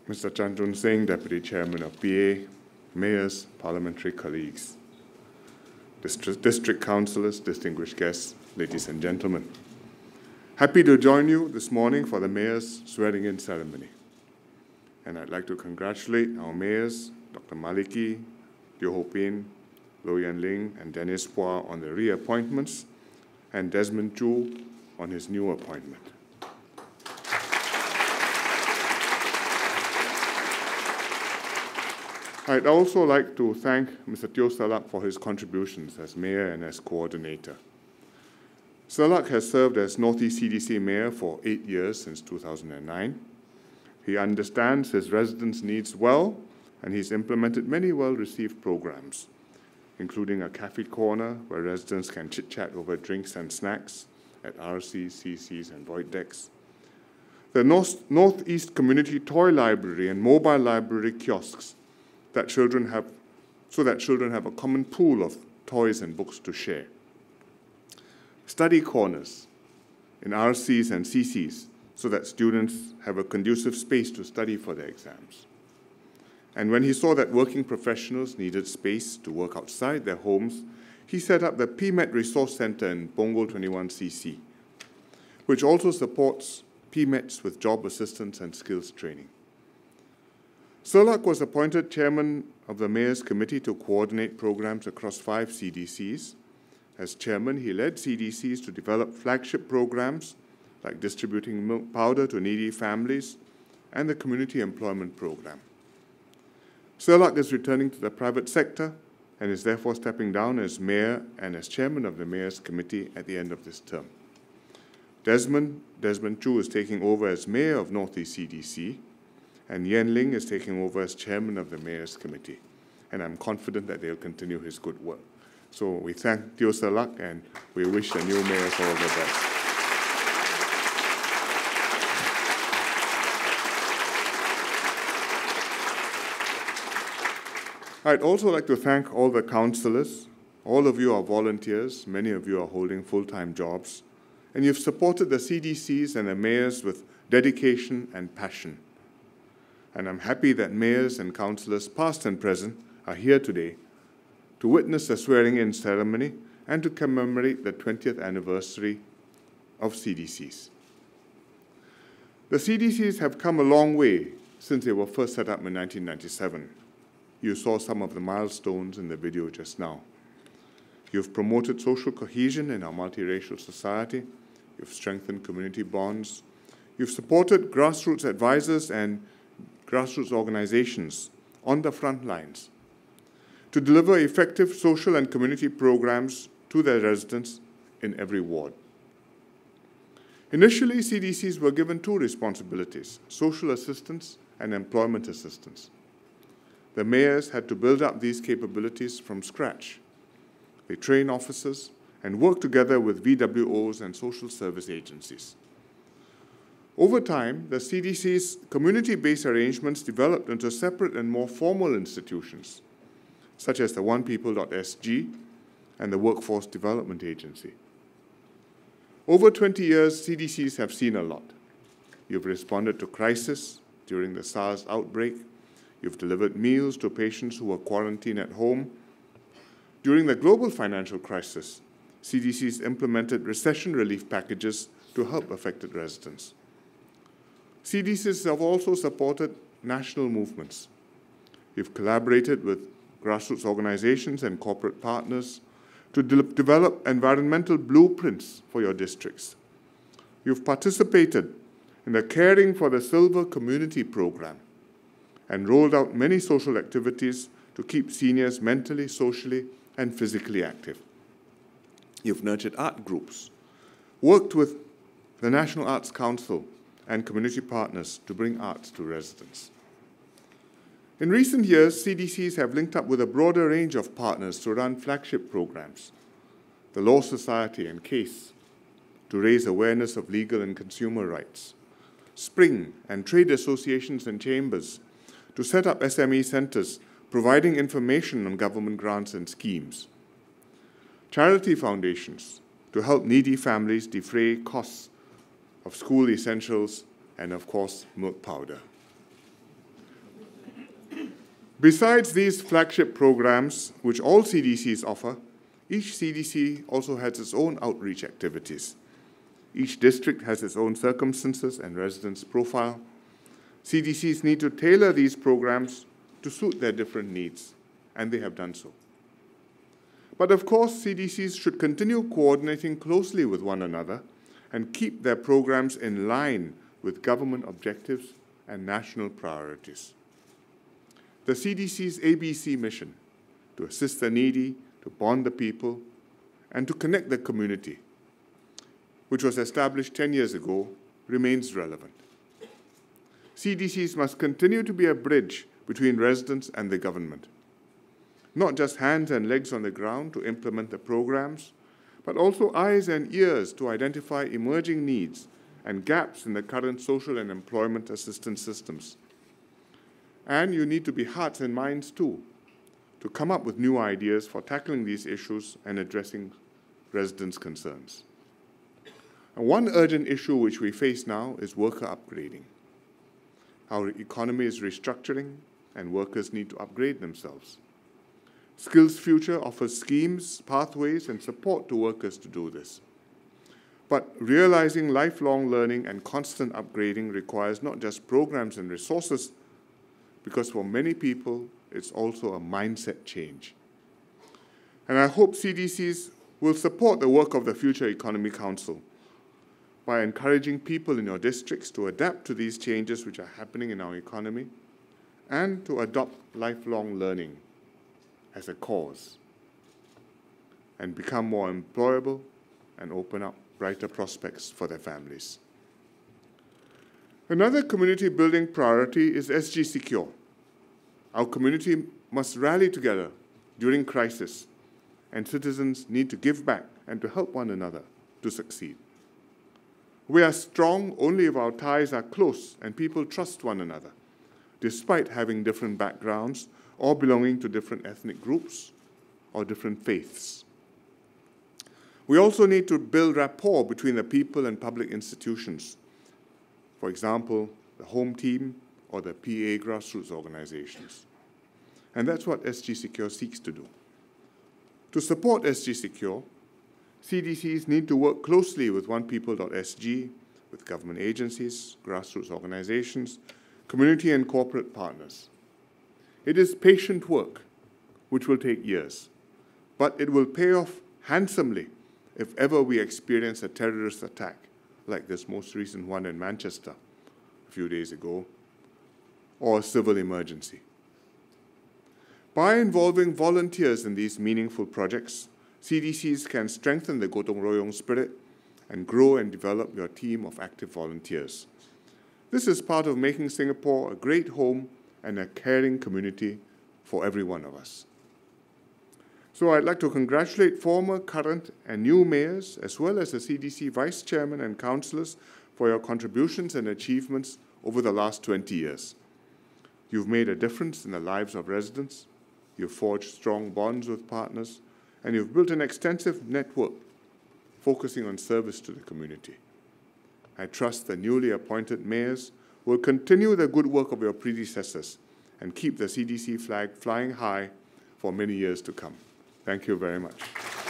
Mr. Chandran Singh, Deputy Chairman of PA, Mayors, Parliamentary colleagues, District Councillors, distinguished guests, ladies and gentlemen. Happy to join you this morning for the Mayor's swearing-in ceremony. And I'd like to congratulate our Mayors, Dr. Maliki, Teo Ho Pin, Hsien Loong, and Dennis Phua on their reappointments, and Desmond Chu on his new appointment. I'd also like to thank Mr. Teo Salak for his contributions as Mayor and as Coordinator. Salak has served as Northeast CDC Mayor for 8 years since 2009. He understands his residents' needs well, and he's implemented many well-received programs, including a cafe corner where residents can chit-chat over drinks and snacks at RCs, CCs, and void decks, the Northeast Community Toy Library and mobile library kiosks that children have a common pool of toys and books to share. Study corners in RCs and CCs so that students have a conducive space to study for their exams. And when he saw that working professionals needed space to work outside their homes, he set up the PMET Resource Center in Punggol 21CC, which also supports PMETs with job assistance and skills training. Salak was appointed chairman of the Mayor's Committee to coordinate programs across 5 CDCs. As chairman, he led CDCs to develop flagship programs like distributing milk powder to needy families and the Community Employment Program. Salak is returning to the private sector and is therefore stepping down as mayor and as chairman of the Mayor's Committee at the end of this term. Desmond Chu is taking over as mayor of Northeast CDC, and Hsien Loong is taking over as chairman of the Mayor's Committee. And I'm confident that they'll continue his good work. So we thank Teo Salak and we wish the new mayors all the best. I'd also like to thank all the councillors. All of you are volunteers. Many of you are holding full-time jobs. And you've supported the CDCs and the mayors with dedication and passion. And I'm happy that mayors and councillors, past and present, are here today to witness the swearing-in ceremony and to commemorate the 20th anniversary of CDCs. The CDCs have come a long way since they were first set up in 1997. You saw some of the milestones in the video just now. You've promoted social cohesion in our multiracial society. You've strengthened community bonds. You've supported grassroots advisors and grassroots organizations on the front lines to deliver effective social and community programs to their residents in every ward. Initially, CDCs were given 2 responsibilities: social assistance and employment assistance. The mayors had to build up these capabilities from scratch. They train officers and work together with VWOs and social service agencies. Over time, the CDC's community-based arrangements developed into separate and more formal institutions, such as the OnePeople.sg and the Workforce Development Agency. Over 20 years, CDCs have seen a lot. You've responded to crisis during the SARS outbreak. You've delivered meals to patients who were quarantined at home. During the global financial crisis, CDCs implemented recession relief packages to help affected residents. CDCs have also supported national movements. You've collaborated with grassroots organizations and corporate partners to develop environmental blueprints for your districts. You've participated in the Caring for the Silver Community program and rolled out many social activities to keep seniors mentally, socially, and physically active. You've nurtured art groups, worked with the National Arts Council and community partners to bring arts to residents. In recent years, CDCs have linked up with a broader range of partners to run flagship programs, the Law Society and CASE, to raise awareness of legal and consumer rights, Spring and trade associations and chambers to set up SME centers providing information on government grants and schemes, charity foundations to help needy families defray costs of school essentials, and of course, milk powder. Besides these flagship programs, which all CDCs offer, each CDC also has its own outreach activities. Each district has its own circumstances and residence profile. CDCs need to tailor these programs to suit their different needs, and they have done so. But of course, CDCs should continue coordinating closely with one another and keep their programs in line with government objectives and national priorities. The CDC's ABC mission, to assist the needy, to bond the people, and to connect the community, which was established 10 years ago, remains relevant. CDCs must continue to be a bridge between residents and the government. Not just hands and legs on the ground to implement the programs, but also eyes and ears to identify emerging needs and gaps in the current social and employment assistance systems. And you need to be hearts and minds too, to come up with new ideas for tackling these issues and addressing residents' concerns. And one urgent issue which we face now is worker upgrading. Our economy is restructuring and workers need to upgrade themselves. Skills Future offers schemes, pathways, and support to workers to do this. But realizing lifelong learning and constant upgrading requires not just programs and resources, because for many people, it's also a mindset change. And I hope CDCs will support the work of the Future Economy Council by encouraging people in your districts to adapt to these changes which are happening in our economy and to adopt lifelong learning as a cause and become more employable and open up brighter prospects for their families. Another community building priority is SG Secure. Our community must rally together during crisis, and citizens need to give back and to help one another to succeed. We are strong only if our ties are close and people trust one another, despite having different backgrounds or belonging to different ethnic groups or different faiths. We also need to build rapport between the people and public institutions. For example, the home team or the PA grassroots organizations. And that's what SG Secure seeks to do. To support SG Secure, CDCs need to work closely with onepeople.sg, with government agencies, grassroots organizations, community and corporate partners. It is patient work, which will take years, but it will pay off handsomely if ever we experience a terrorist attack like this most recent one in Manchester a few days ago, or a civil emergency. By involving volunteers in these meaningful projects, CDCs can strengthen the gotong royong spirit and grow and develop your team of active volunteers. This is part of making Singapore a great home and a caring community for every one of us. So I'd like to congratulate former, current, and new mayors, as well as the CDC vice chairman and councillors for your contributions and achievements over the last 20 years. You've made a difference in the lives of residents, you've forged strong bonds with partners, and you've built an extensive network focusing on service to the community. I trust the newly appointed mayors will continue the good work of your predecessors and keep the CDC flag flying high for many years to come. Thank you very much.